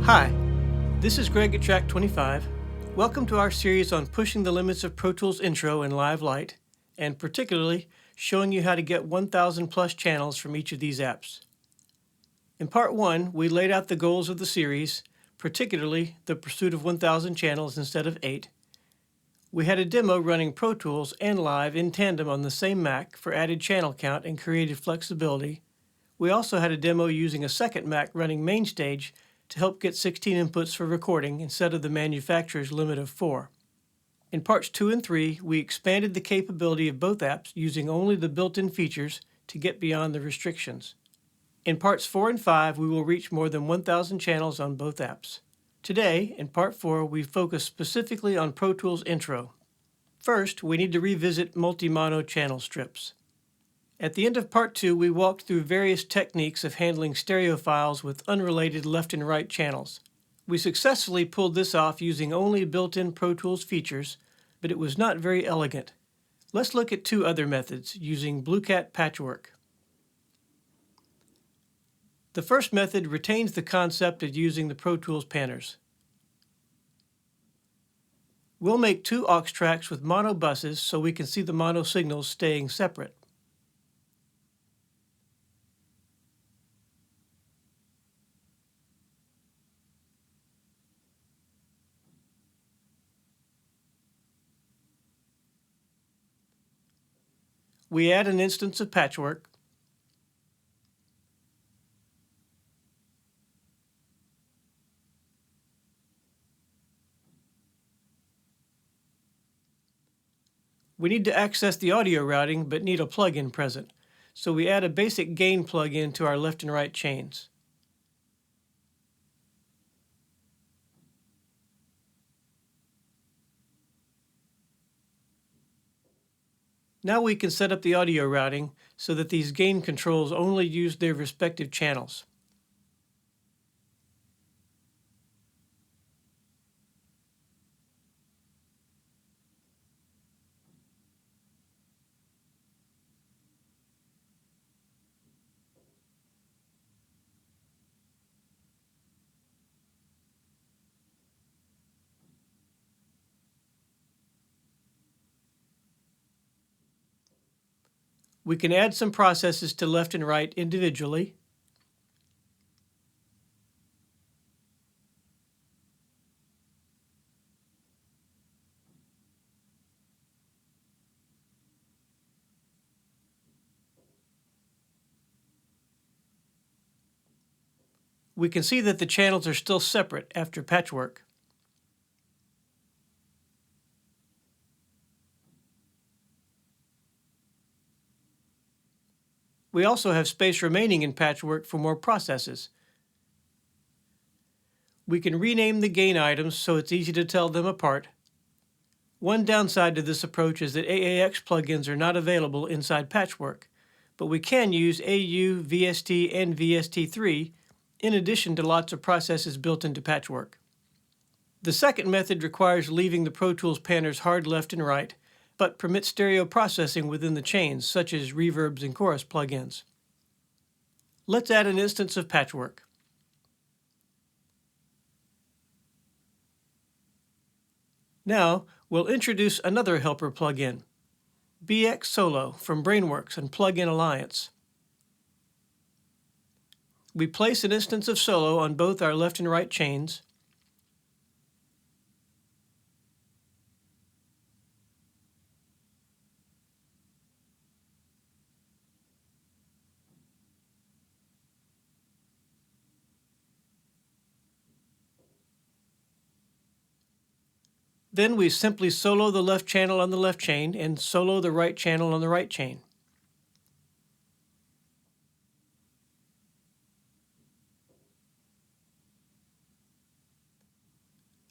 Hi, this is Greg at Track 25. Welcome to our series on pushing the limits of Pro Tools Intro and Live Lite, and particularly showing you how to get 1,000 plus channels from each of these apps. In Part 1, we laid out the goals of the series, particularly the pursuit of 1,000 channels instead of 8. We had a demo running Pro Tools and Live in tandem on the same Mac for added channel count and creative flexibility. We also had a demo using a second Mac running MainStage to help get 16 inputs for recording instead of the manufacturer's limit of 4. In Parts 2 and 3, we expanded the capability of both apps using only the built-in features to get beyond the restrictions. In Parts 4 and 5, we will reach more than 1,000 channels on both apps. Today, in Part 4, we focus specifically on Pro Tools Intro. First, we need to revisit multi-mono channel strips. At the end of Part 2, we walked through various techniques of handling stereo files with unrelated left and right channels. We successfully pulled this off using only built-in Pro Tools features, but it was not very elegant. Let's look at two other methods using Blue Cat Patchwork. The first method retains the concept of using the Pro Tools panners. We'll make two aux tracks with mono buses so we can see the mono signals staying separate. We add an instance of Patchwork. We need to access the audio routing, but need a plugin present, so we add a basic gain plugin to our left and right chains. Now we can set up the audio routing so that these gain controls only use their respective channels. We can add some processes to left and right individually. We can see that the channels are still separate after patchwork. We also have space remaining in patchwork for more processes. We can rename the gain items so it's easy to tell them apart. One downside to this approach is that AAX plugins are not available inside patchwork, but we can use AU, VST, and VST3 in addition to lots of processes built into patchwork. The second method requires leaving the Pro Tools panners hard left and right, but permits stereo processing within the chains, such as reverbs and chorus plugins. Let's add an instance of Patchwork. Now, we'll introduce another helper plugin, BX Solo from Brainworks and Plugin Alliance. We place an instance of Solo on both our left and right chains. Then we simply solo the left channel on the left chain and solo the right channel on the right chain.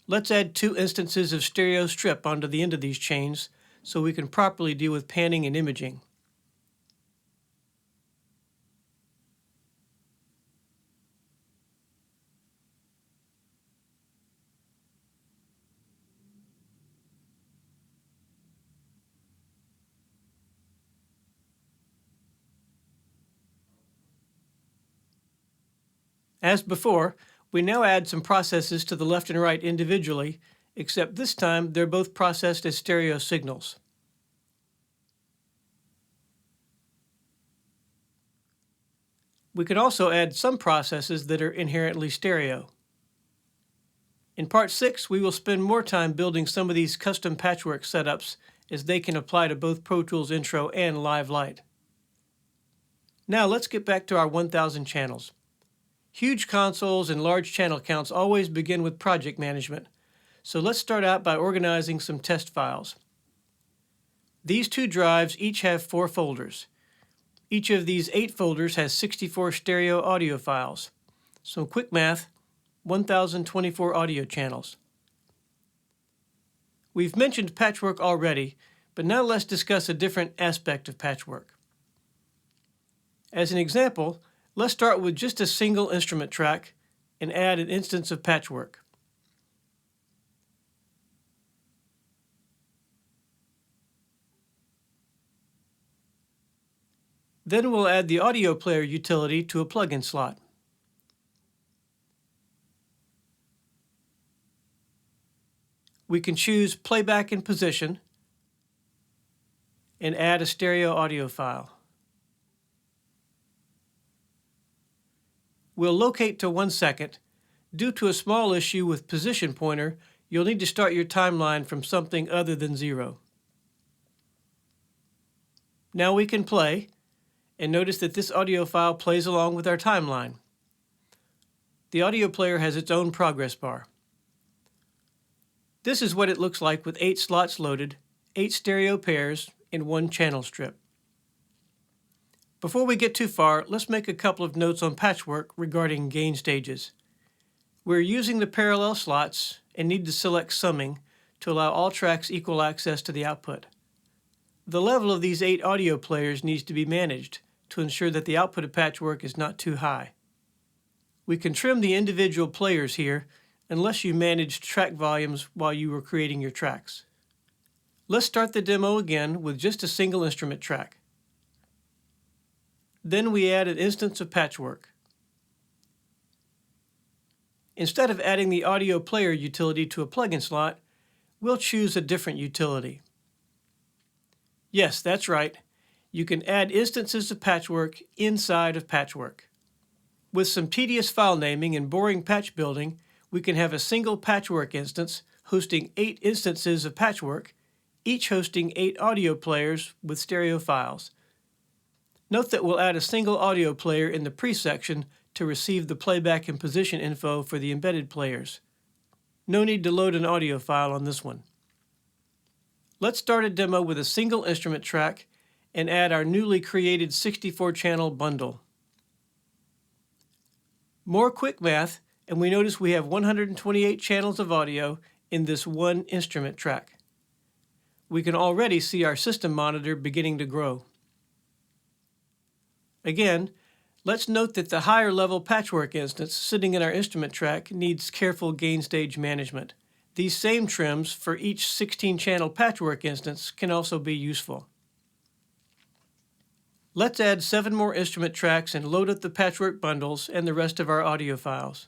Let's add two instances of stereo strip onto the end of these chains so we can properly deal with panning and imaging. As before, we now add some processes to the left and right individually, except this time they're both processed as stereo signals. We can also add some processes that are inherently stereo. In Part 6, we will spend more time building some of these custom patchwork setups, as they can apply to both Pro Tools Intro and Live Lite. Now let's get back to our 1000 channels. Huge consoles and large channel counts always begin with project management, so let's start out by organizing some test files. These two drives each have 4 folders. Each of these 8 folders has 64 stereo audio files. So quick math, 1024 audio channels. We've mentioned patchwork already, but now let's discuss a different aspect of patchwork. As an example, let's start with just a single instrument track and add an instance of patchwork. Then we'll add the audio player utility to a plugin slot. We can choose playback and position and add a stereo audio file. We'll locate to 1 second. Due to a small issue with position pointer, you'll need to start your timeline from something other than 0. Now we can play, and notice that this audio file plays along with our timeline. The audio player has its own progress bar. This is what it looks like with 8 slots loaded, 8 stereo pairs, and 1 channel strip. Before we get too far, let's make a couple of notes on patchwork regarding gain stages. We're using the parallel slots and need to select summing to allow all tracks equal access to the output. The level of these 8 audio players needs to be managed to ensure that the output of patchwork is not too high. We can trim the individual players here unless you managed track volumes while you were creating your tracks. Let's start the demo again with just a single instrument track. Then we add an instance of patchwork. Instead of adding the audio player utility to a plugin slot, we'll choose a different utility. Yes, that's right. You can add instances of patchwork inside of patchwork. With some tedious file naming and boring patch building, we can have a single patchwork instance hosting 8 instances of patchwork, each hosting 8 audio players with stereo files. Note that we'll add a single audio player in the pre-section to receive the playback and position info for the embedded players. No need to load an audio file on this one. Let's start a demo with a single instrument track and add our newly created 64-channel bundle. More quick math, and we notice we have 128 channels of audio in this one instrument track. We can already see our system monitor beginning to grow. Again, let's note that the higher level patchwork instance sitting in our instrument track needs careful gain stage management. These same trims for each 16-channel patchwork instance can also be useful. Let's add 7 more instrument tracks and load up the patchwork bundles and the rest of our audio files.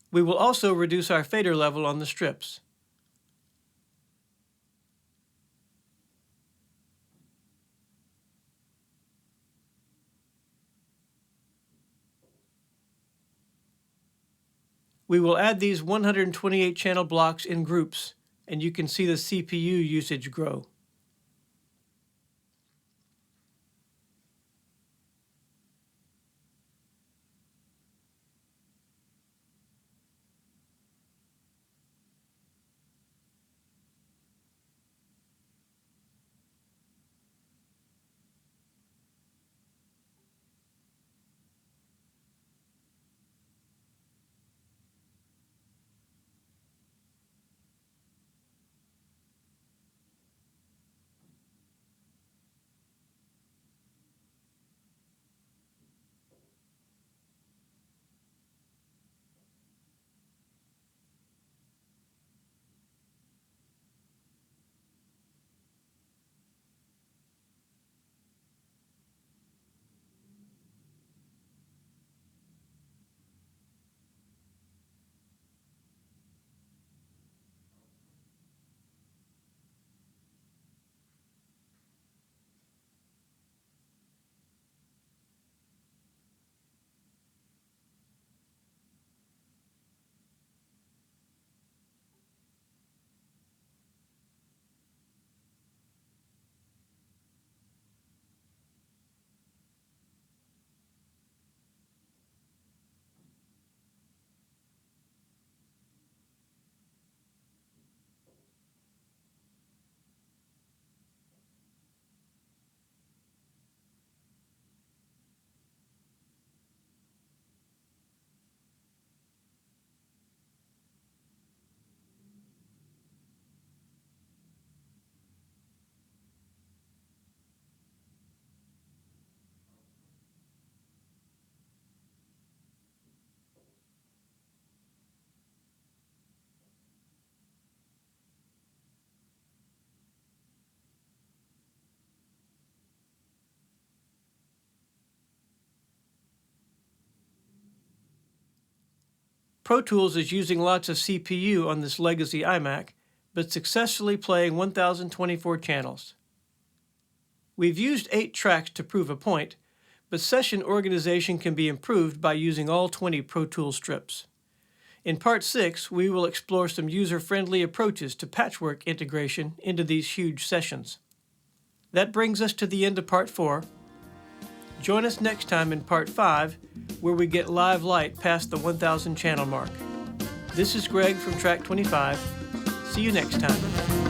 We will also reduce our fader level on the strips. We will add these 128 channel blocks in groups, and you can see the CPU usage grow. Pro Tools is using lots of CPU on this legacy iMac, but successfully playing 1024 channels. We've used 8 tracks to prove a point, but session organization can be improved by using all 20 Pro Tools strips. In Part 6, we will explore some user-friendly approaches to patchwork integration into these huge sessions. That brings us to the end of Part 4. Join us next time in Part 5, where we get Live Lite past the 1,000 channel mark. This is Greg from Track 25. See you next time.